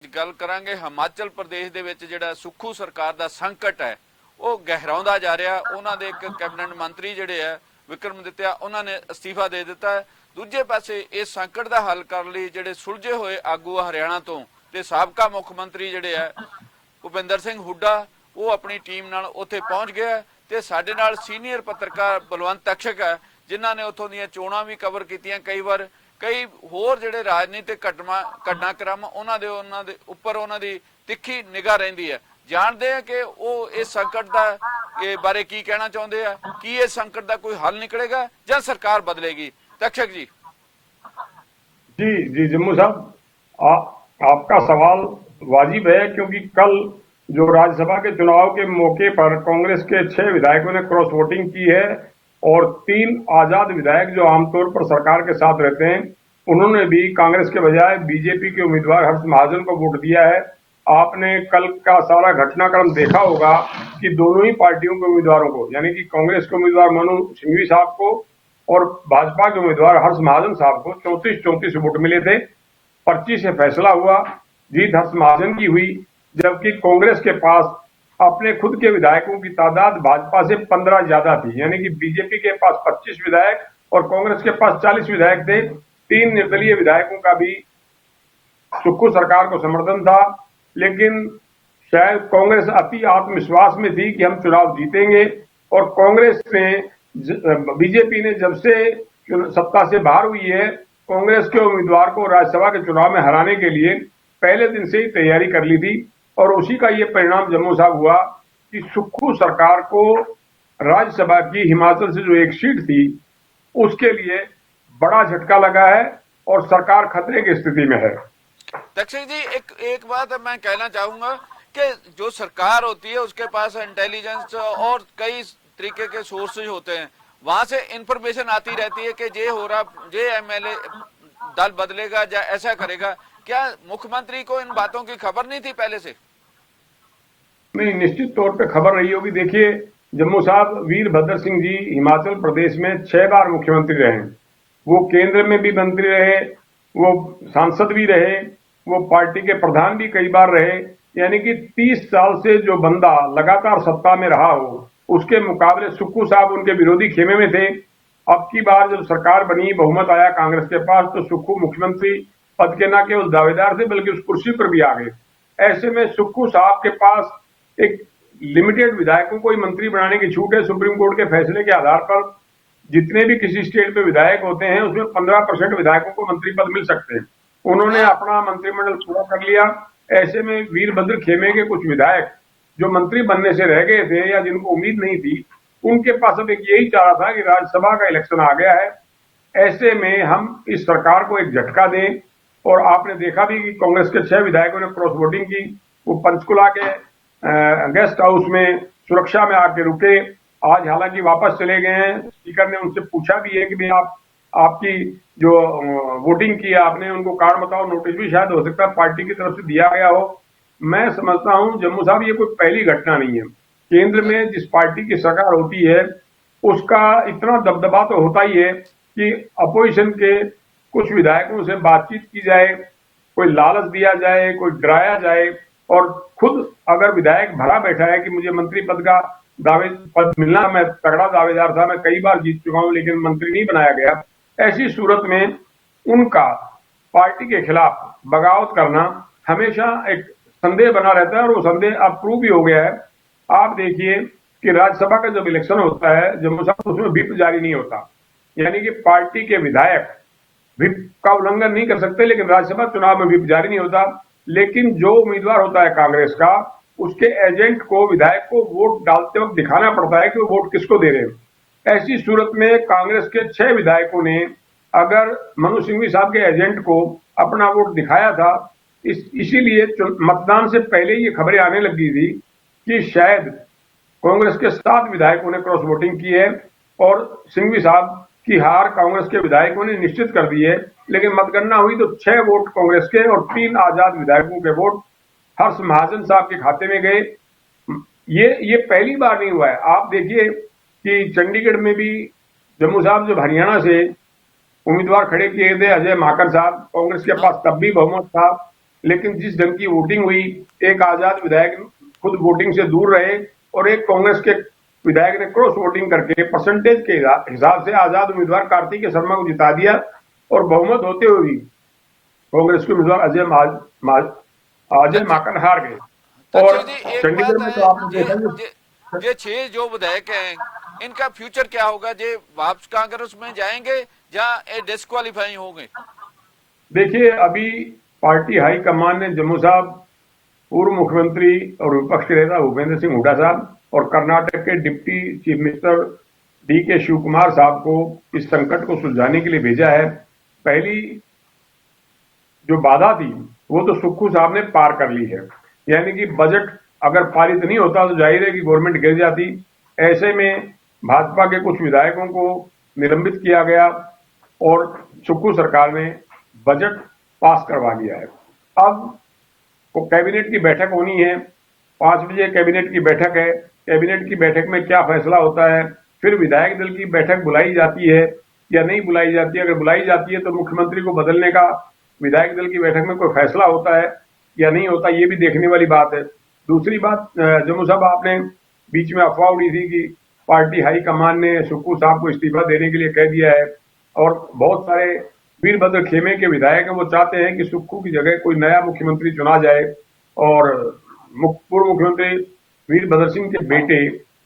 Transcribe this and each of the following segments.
ਗੱਲ ਕਰਾਂਗੇ ਹਿਮਾਚਲ ਪ੍ਰਦੇਸ਼ ਦੇ ਵਿੱਚ ਜਿਹੜਾ ਸੁੱਖੂ ਸਰਕਾਰ ਦਾ ਸੰਕਟ ਹੈ ਉਹ ਗਹਿਰਾਉਂਦਾ ਜਾ ਰਿਹਾ। ਉਹਨਾਂ ਦੇ ਇੱਕ ਕੈਬਨਿਟ ਮੰਤਰੀ ਜਿਹੜੇ ਆ ਵਿਕਰਮਾਦਿੱਤਿਆ, ਉਹਨਾਂ ਨੇ ਅਸਤੀਫਾ ਦੇ ਦਿੱਤਾ ਹੈ। ਦੂਜੇ ਪਾਸੇ ਇਸ ਸੰਕਟ ਦਾ ਹੱਲ ਕਰਨ ਲਈ ਜਿਹੜੇ ਸੁਲਝੇ ਹੋਏ ਆਗੂ ਹਰਿਆਣਾ ਤੋਂ ਤੇ ਸਾਬਕਾ ਮੁੱਖ ਮੰਤਰੀ ਜਿਹੜੇ ਆ ਭੁਪਿੰਦਰ ਸਿੰਘ ਹੁੱਡਾ, ਉਹ ਆਪਣੀ ਟੀਮ ਨਾਲ ਉੱਥੇ ਪਹੁੰਚ ਗਿਆ। ਤੇ ਸਾਡੇ ਨਾਲ ਸੀਨੀਅਰ ਪੱਤਰਕਾਰ ਬਲਵੰਤ ਤਕਸ਼ਕ ਹੈ, ਜਿਨ੍ਹਾਂ ਨੇ ਉੱਥੋਂ ਦੀਆਂ ਚੋਣਾਂ ਵੀ ਕਵਰ ਕੀਤੀਆਂ ਕਈ ਵਾਰ। ਕਈ ਹੋਰ ਜਿਹੜੇ ਰਾਜਨੀਤਿਕ ਘਟਨਾਕ੍ਰਮ ਉਹਨਾਂ ਦੇ ਉੱਪਰ ਉਹਨਾਂ ਦੀ ਤਿੱਖੀ ਨਿਗਾਹ ਰਹਿੰਦੀ ਹੈ। ਜਾਣਦੇ ਆ ਕਿ ਉਹ ਇਸ ਸੰਕਟ ਦਾ ਬਾਰੇ ਕੀ ਕਹਿਣਾ ਚਾਹੁੰਦੇ ਆ, ਕੀ ਇਸ ਸੰਕਟ ਦਾ ਕੋਈ ਹੱਲ ਨਿਕਲੇਗਾ ਜਾਂ सरकार बदलेगी। तक्षक जी जी जम्मू साहब, आपका सवाल वाजिब है, क्योंकि कल जो राज्यसभा के चुनाव के मौके पर कांग्रेस के 6 विधायकों ने क्रॉस वोटिंग की है और 3 आजाद विधायक जो आमतौर पर सरकार के साथ रहते हैं, उन्होंने भी कांग्रेस के बजाय बीजेपी के उम्मीदवार हर्ष महाजन को वोट दिया है। आपने कल का सारा घटनाक्रम देखा होगा कि दोनों ही पार्टियों के उम्मीदवारों को, यानी कि कांग्रेस के उम्मीदवार मनु सिंघवी साहब को और भाजपा के उम्मीदवार हर्ष महाजन साहब को 34-34 वोट मिले थे। पर्ची से फैसला हुआ, जीत हर्ष महाजन की हुई, जबकि कांग्रेस के पास अपने खुद के विधायकों की तादाद भाजपा से 15 ज्यादा थी। यानी कि बीजेपी के पास 25 विधायक और कांग्रेस के पास 40 विधायक थे। 3 निर्दलीय विधायकों का भी सुक्खू सरकार को समर्थन था, लेकिन शायद कांग्रेस अति आत्मविश्वास में थी कि हम चुनाव जीतेंगे। और कांग्रेस ने, बीजेपी ने जब से सत्ता से बाहर हुई है, कांग्रेस के उम्मीदवार को राज्यसभा के चुनाव में हराने के लिए पहले दिन से ही तैयारी कर ली थी। और उसी का ये परिणाम जम्मू साहब हुआ कि सुक्खू सरकार को राज्यसभा की हिमाचल से जो एक सीट थी उसके लिए बड़ा झटका लगा है और सरकार खतरे की स्थिति में है। तक्षक जी, एक बात मैं कहना चाहूंगा कि जो सरकार होती है उसके पास इंटेलिजेंस और कई तरीके के सोर्सेज होते हैं, वहां से इंफॉर्मेशन आती रहती है कि ये हो रहा, ये एमएलए दल बदलेगा या ऐसा करेगा। क्या मुख्यमंत्री को इन बातों की खबर नहीं थी पहले से? नहीं, निश्चित तौर पे खबर रही होगी। देखिए जम्मू साहब, वीरभद्र सिंह जी हिमाचल प्रदेश में 6 बार मुख्यमंत्री रहे। वो केंद्र में भी मंत्री रहे, वो सांसद भी रहे, वो पार्टी के प्रधान भी कई बार रहे। यानी कि 30 साल से जो बंदा लगातार सत्ता में रहा हो, उसके मुकाबले सुक्खू साहब उनके विरोधी खेमे में थे। अब की बार जब सरकार बनी, बहुमत आया कांग्रेस के पास, तो सुक्खू मुख्यमंत्री पद के न केवल दावेदार थे बल्कि उस कुर्सी पर भी आ गए। ऐसे में सुक्खू साहब के पास एक लिमिटेड विधायकों को ही मंत्री बनाने की छूट है। सुप्रीम कोर्ट के फैसले के आधार पर जितने भी किसी स्टेट पे विधायक होते हैं उसमें 15% विधायकों को मंत्री पद मिल सकते हैं। उन्होंने अपना मंत्रिमंडल पूरा कर लिया। ऐसे में वीरभद्र खेमे के कुछ विधायक जो मंत्री बनने से रह गए थे या जिनको उम्मीद नहीं थी, उनके पास अब एक यही चाह था कि राज्यसभा का इलेक्शन आ गया है, ऐसे में हम इस सरकार को एक झटका दें। और आपने देखा भी कि कांग्रेस के 6 विधायकों ने क्रॉस वोटिंग की। वो पंचकुला के गेस्ट हाउस में सुरक्षा में आके रुके। आज हालांकि वापस चले गए हैं। स्पीकर ने उनसे पूछा भी है कि भाई आपकी जो वोटिंग की है आपने, उनको कार्ड बताओ। नोटिस भी शायद हो सकता है पार्टी की तरफ से दिया गया हो। मैं समझता हूं जम्मू साहब, ये कोई पहली घटना नहीं है। केंद्र में जिस पार्टी की सरकार होती है उसका इतना दबदबा तो होता ही है कि अपोजिशन के कुछ विधायकों से बातचीत की जाए, कोई लालच दिया जाए, कोई डराया जाए। और खुद अगर विधायक भरा बैठा है कि मुझे मंत्री पद का पद मिलना, मैं तगड़ा दावेदार था, मैं कई बार जीत चुका हूं लेकिन मंत्री नहीं बनाया गया, ऐसी सूरत में उनका पार्टी के खिलाफ बगावत करना हमेशा एक संदेह बना रहता है। और वो संदेह अब प्रूव भी हो गया है। आप देखिए कि राज्यसभा का जब इलेक्शन होता है जम्मू साहब, उसमें व्हिप जारी नहीं होता। यानी कि पार्टी के विधायक व्हिप का उल्लंघन नहीं कर सकते, लेकिन राज्यसभा चुनाव में व्हिप जारी नहीं होता। लेकिन जो उम्मीदवार होता है कांग्रेस का, उसके एजेंट को, विधायक को वोट डालते वक्त दिखाना पड़ता है कि वो वोट किसको दे रहे हैं। ऐसी सूरत में कांग्रेस के 6 विधायकों ने अगर मनु सिंघवी साहब के एजेंट को अपना वोट दिखाया था, इसीलिए मतदान से पहले ये खबरें आने लगी थी कि शायद कांग्रेस के 7 विधायकों ने क्रॉस वोटिंग की है और सिंघवी साहब की हार कांग्रेस के विधायकों ने निश्चित कर दी है। लेकिन मतगणना हुई तो 6 वोट कांग्रेस के और 3 आजाद विधायकों के वोट हर्ष महाजन साहब के खाते में गए। ये पहली बार नहीं हुआ है। आप देखिए कि चंडीगढ़ में भी जम्मू साहब जब हरियाणा से उम्मीदवार खड़े किए थे अजय माकन साहब, कांग्रेस के पास तब भी बहुमत था। लेकिन जिस ढंग की वोटिंग हुई, एक आजाद विधायक खुद वोटिंग से दूर रहे और एक कांग्रेस के विधायक ने क्रॉस वोटिंग करके परसेंटेज के हिसाब से आजाद उम्मीदवार कार्तिकेय शर्मा को जिता दिया और बहुमत होते हुए भी कांग्रेस के उम्मीदवार अजय माकन हार गए। और तंजीर जी, एक चंडीगढ़ बात में तो है, आपने देखा ये 6 जो विधायक हैं, इनका फ्यूचर क्या होगा? जे वापस कांग्रेस में जाएंगे या डिस्क्वालीफाई होंगे? देखिए, अभी पार्टी हाईकमान ने जम्मू साहब, पूर्व मुख्यमंत्री और विपक्ष के नेता भूपेंद्र सिंह हुड्डा साहब और कर्नाटक के deputy chief minister DK Shiv Kumar साहब को इस संकट को सुलझाने के लिए भेजा है। पहली जो बाधा थी वो तो सुक्खू साहब ने पार कर ली है, यानी कि बजट अगर पारित नहीं होता तो जाहिर है कि गवर्नमेंट गिर जाती। ऐसे में भाजपा के कुछ विधायकों को निलंबित किया गया और सुक्खू सरकार ने बजट पास करवा दिया है। अब वो कैबिनेट की बैठक होनी है, 5 बजे कैबिनेट की बैठक है। कैबिनेट की बैठक में क्या फैसला होता है, फिर विधायक दल की बैठक बुलाई जाती है या नहीं बुलाई जाती है। अगर बुलाई जाती है तो मुख्यमंत्री को बदलने का विधायक दल की बैठक में कोई फैसला होता है या नहीं होता, ये भी देखने वाली बात है। दूसरी बात, जम्मू साहब, आपने बीच में अफवाह उड़ी थी कि पार्टी हाईकमान ने सुक्खू साहब को इस्तीफा देने के लिए कह दिया है और बहुत सारे वीरभद्र खेमे के विधायक हैं, वो चाहते हैं कि सुक्खू की जगह कोई नया मुख्यमंत्री चुना जाए। और पूर्व मुख्यमंत्री वीरभद्र सिंह के बेटे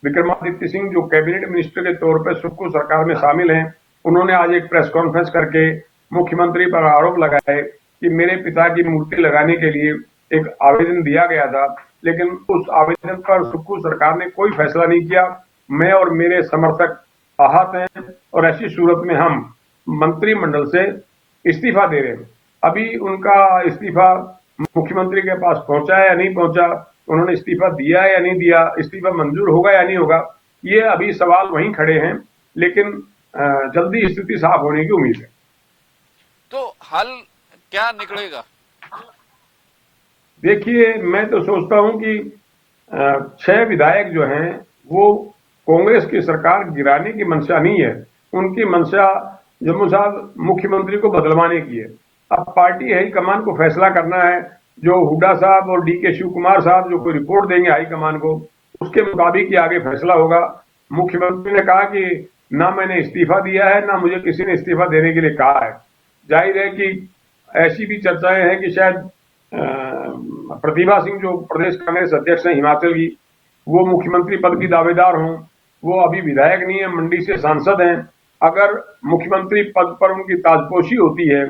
विक्रमादित्य सिंह, जो कैबिनेट मिनिस्टर के तौर पर सुक्खू सरकार में शामिल हैं, उन्होंने आज एक प्रेस कॉन्फ्रेंस करके मुख्यमंत्री पर आरोप लगाए कि मेरे पिता की मूर्ति लगाने के लिए एक आवेदन दिया गया था, लेकिन उस आवेदन पर सुक्खू सरकार ने कोई फैसला नहीं किया। मैं और मेरे समर्थक आहत हैं और ऐसी सूरत में हम मंत्रिमंडल से इस्तीफा दे रहे हैं। अभी उनका इस्तीफा मुख्यमंत्री के पास पहुंचा है या नहीं पहुंचा, उन्होंने इस्तीफा दिया है या नहीं दिया, इस्तीफा मंजूर होगा या नहीं होगा, ये अभी सवाल वहीं खड़े हैं। लेकिन जल्दी स्थिति साफ होने की उम्मीद है। तो हल क्या निकलेगा? देखिए, मैं तो सोचता हूं कि 6 विधायक जो हैं वो कांग्रेस की सरकार गिराने की मंशा नहीं है, उनकी मंशा जम्मू साहब मुख्यमंत्री को बदलवाने की है। अब पार्टी हाईकमान को फैसला करना है, जो हुड्डा साहब और DK शिव कुमार साहब जो कोई रिपोर्ट देंगे हाईकमान को, उसके मुताबिक ही आगे फैसला होगा। मुख्यमंत्री ने कहा कि ना मैंने इस्तीफा दिया है, ना मुझे किसी ने इस्तीफा देने के लिए कहा है। जाहिर है कि ऐसी भी चर्चाएं हैं कि शायद प्रतिभा सिंह, जो प्रदेश कांग्रेस अध्यक्ष हैं हिमाचल की, वो मुख्यमंत्री पद की दावेदार हों। वो अभी विधायक नहीं है, मंडी से सांसद हैं। अगर मुख्यमंत्री पद पर उनकी ताजपोशी होती है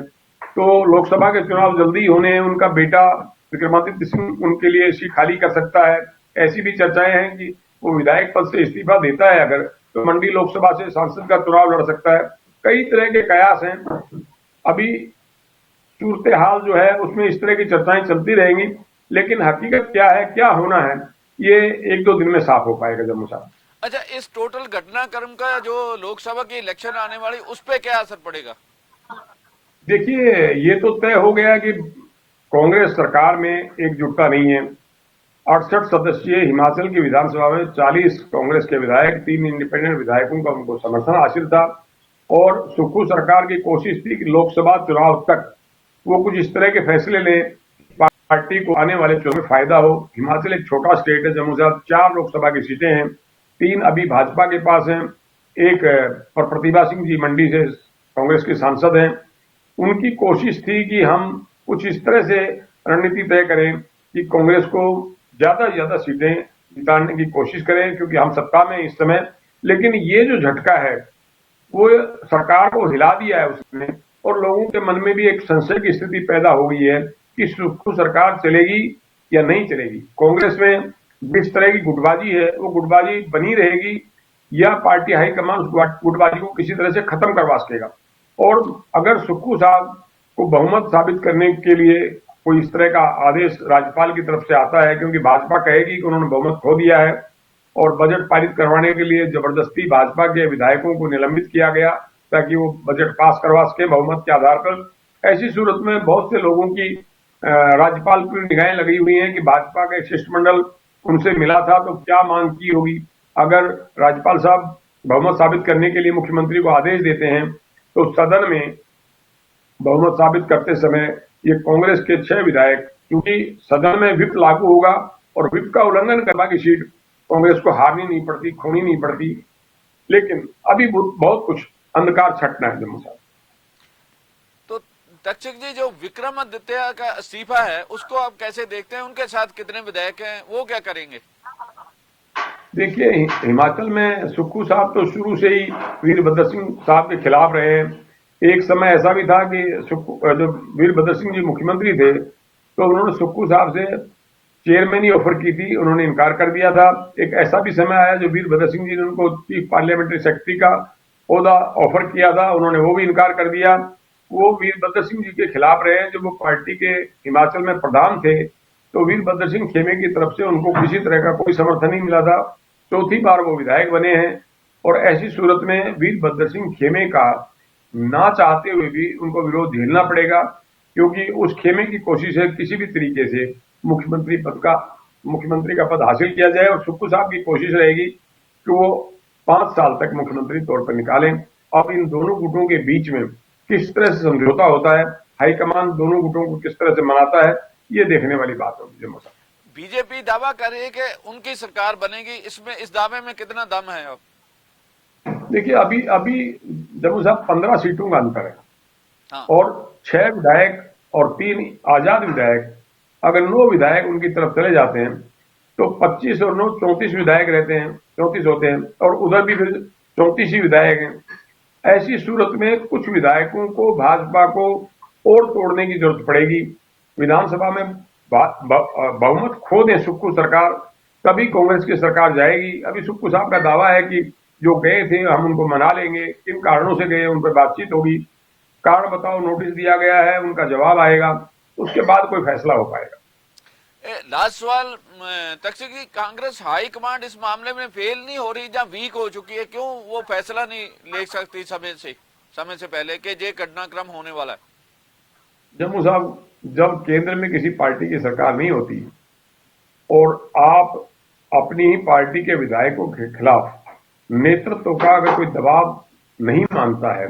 तो लोकसभा के चुनाव जल्दी होने हैं, उनका बेटा विक्रमादित्य सिंह उनके लिए सीट खाली कर सकता है। ऐसी भी चर्चाएं हैं कि वो विधायक पद से इस्तीफा देता है अगर, तो मंडी लोकसभा से सांसद का चुनाव लड़ सकता है। कई तरह के कयास हैं। अभी सूरत हाल जो है उसमें इस तरह की चर्चाएं चलती रहेंगी, लेकिन हकीकत क्या है, क्या होना है, ये 1-2 दिन में साफ हो पाएगा जम्मू साहब। अच्छा, इस टोटल घटनाक्रम का जो लोकसभा की इलेक्शन आने वाली, उस पर क्या असर पड़ेगा? देखिए, ये तो तय हो गया कि कांग्रेस सरकार में एकजुटता नहीं है। 68 सदस्यीय हिमाचल की विधानसभा में 40 कांग्रेस के विधायक, 3 इंडिपेंडेंट विधायकों का उनको समर्थन हासिल था और सुक्खू सरकार की कोशिश थी कि लोकसभा चुनाव तक वो कुछ इस तरह के फैसले लें, पार्टी को आने वाले चुनाव में फायदा हो। हिमाचल एक छोटा स्टेट है, जम्मू साहब 4 लोकसभा की सीटें हैं, 3 अभी भाजपा के पास हैं, एक और प्रतिभा सिंह जी मंडी से कांग्रेस के सांसद हैं। उनकी कोशिश थी कि हम कुछ इस तरह से रणनीति तय करें कि कांग्रेस को ज्यादा से ज्यादा सीटें जिताने की कोशिश करें, क्योंकि हम सत्ता में इस समय। लेकिन ये जो झटका है वो सरकार को हिला दिया है उसने, और लोगों के मन में भी एक संशय की स्थिति पैदा हो गई है कि सुक्खू सरकार चलेगी या नहीं चलेगी। कांग्रेस में जिस तरह की गुटबाजी है वो गुटबाजी बनी रहेगी या पार्टी हाईकमान उस गुटबाजी को किसी तरह से खत्म करवा सकेगा। और अगर सुक्खू साहब को बहुमत साबित करने के लिए कोई इस तरह का आदेश राज्यपाल की तरफ से आता है, क्योंकि भाजपा कहेगी कि उन्होंने बहुमत खो दिया है और बजट पारित करवाने के लिए जबरदस्ती भाजपा के विधायकों को निलंबित किया गया ताकि वो बजट पास करवा सके बहुमत के आधार पर। ऐसी सूरत में बहुत से लोगों की राज्यपाल पर निगाहें लगी हुई हैं कि भाजपा का एक शिष्टमंडल उनसे मिला था तो क्या मांग की होगी। अगर राज्यपाल साहब बहुमत साबित करने के लिए मुख्यमंत्री को आदेश देते हैं तो सदन में बहुमत साबित करते समय ये कांग्रेस के 6 विधायक क्योंकि सदन में व्हिप लागू होगा और व्हिप का उल्लंघन करवा की सीट कांग्रेस को हारनी नहीं पड़ती, खोनी नहीं पड़ती। लेकिन अभी बहुत कुछ अंधकार छटना है जम्मू साहब। तो तक्षक जी, जो विक्रमादित्य का इस्तीफा है उसको आप कैसे देखते हैं? उनके साथ कितने विधायक हैं, वो क्या करेंगे? देखिए, हिमाचल में सुक्खू साहब तो शुरू से ही वीरभद्र सिंह साहब के खिलाफ रहे हैं। एक समय ऐसा भी था कि जो वीरभद्र सिंह जी मुख्यमंत्री थे तो उन्होंने सुक्खू साहब से चेयरमैन ही ऑफर की थी, उन्होंने इनकार कर दिया था। एक ऐसा भी समय आया जो वीरभद्र सिंह जी ने उनको चीफ पार्लियामेंट्री सेक्रेटरी का ओहदा ऑफर किया था, उन्होंने वो भी इनकार कर दिया। वो वीरभद्र सिंह जी के खिलाफ रहे हैं। जब वो पार्टी के हिमाचल में प्रधान थे तो वीरभद्र सिंह खेमे की तरफ से उनको किसी तरह का कोई समर्थन नहीं मिला था। चौथी बार वो विधायक बने हैं और ऐसी सूरत में वीरभद्र सिंह खेमे का ना चाहते हुए भी उनको विरोध झेलना पड़ेगा, क्योंकि उस खेमे की कोशिश है किसी भी तरीके से मुख्यमंत्री का पद हासिल किया जाए और सुक्खू साहब की कोशिश रहेगी कि वो 5 साल तक मुख्यमंत्री तौर पर निकालें। अब इन दोनों गुटों के बीच में किस तरह से समझौता होता है, हाईकमान दोनों गुटों को किस तरह से मनाता है, ये देखने वाली बात होगी जम्मू साहब। बीजेपी दावा कर रही है कि उनकी सरकार बनेगी, इसमें इस दावे में कितना दम है? अब देखिए, अभी जम्मू साहब 15 सीटों का अंतर है। हाँ। और 6 विधायक और 3 आजाद विधायक, अगर 9 विधायक उनकी तरफ चले जाते हैं तो 25 और 9 34 विधायक रहते हैं, 34 होते हैं और उधर भी फिर 34 ही विधायक हैं। ऐसी सूरत में कुछ विधायकों को भाजपा को और तोड़ने की जरूरत पड़ेगी। विधानसभा में बहुमत खो दे सुक्खू सरकार, तभी कांग्रेस की सरकार जाएगी। अभी सुक्खू साहब का दावा है कि जो गए थे हम उनको मना लेंगे, किन कारणों से गए उन पर बातचीत होगी, कारण बताओ, नोटिस दिया गया है, उनका जवाब आएगा, उसके बाद कोई फैसला हो पाएगा। लास्ट सवाल तक्षक जी, कांग्रेस हाईकमांड इस मामले में फेल नहीं हो रही, जहां वीक हो चुकी है? क्यों वो फैसला नहीं ले सकती समय से पहले कि ये घटनाक्रम होने वाला है? जम्मू साहब, जब केंद्र में किसी पार्टी की सरकार नहीं होती और आप अपनी ही पार्टी के विधायकों के खिलाफ नेतृत्व का अगर कोई दबाव नहीं मानता है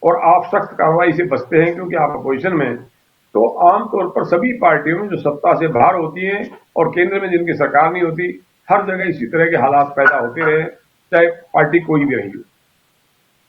और आप सख्त कार्रवाई से बचते हैं क्योंकि आप अपोजिशन में, तो आमतौर पर सभी पार्टियों में जो सत्ता से बाहर होती है और केंद्र में जिनकी सरकार नहीं होती, हर जगह इसी तरह के हालात पैदा होते रहे, चाहे पार्टी कोई भी रही हो।